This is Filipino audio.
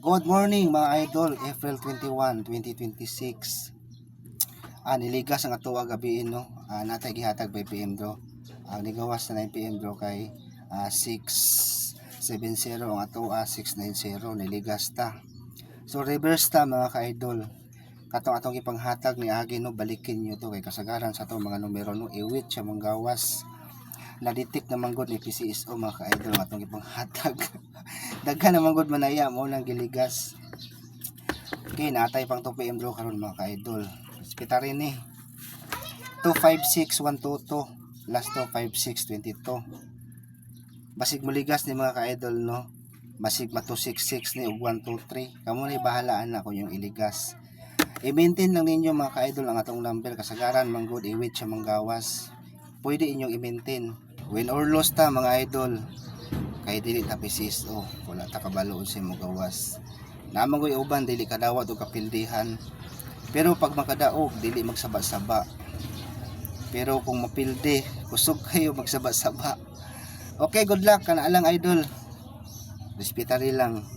Good morning mga idol, April 21, 2026. Niligas ang ato gabiin no. Natay gihatag by PM bro. Nigawas na 9 PM bro kay 670 ang ato 690 niligas ta. So reverse ta mga ka-idol. Atong ipanghatag ni Agi no, balikin nyo to kay kasagaran sa atong mga numero no, iwit siya manggawas. Naditik naman gud ni PCSO mga ka-idol ang atong ipanghatag. Daghan naman gud manaya mo nang giligas. Okay, natay pang 2 PM bro karon mga ka-idol. Hospital rin 256122 last 25622. Basig muligas ni mga ka-idol no. Basig ma 266 ni ug 123. Kamo ni bahalaan na kung yung iligas. I-maintain lang ninyo mga ka-idol ang atong number kasagaran man gud iwit siya manggawas. Pwede inyong i-maintain. Win or loss ta mga idol. Kay dili ta PCSO, wala ta kabaloon sa mo gawas. Namang ko'y uban dili kadawat o kapildihan. Pero pag makadaog dili magsaba-saba. Pero kung mapildi, kusog kayo magsaba-saba. Okay, good luck kana lang idol. Respetary lang.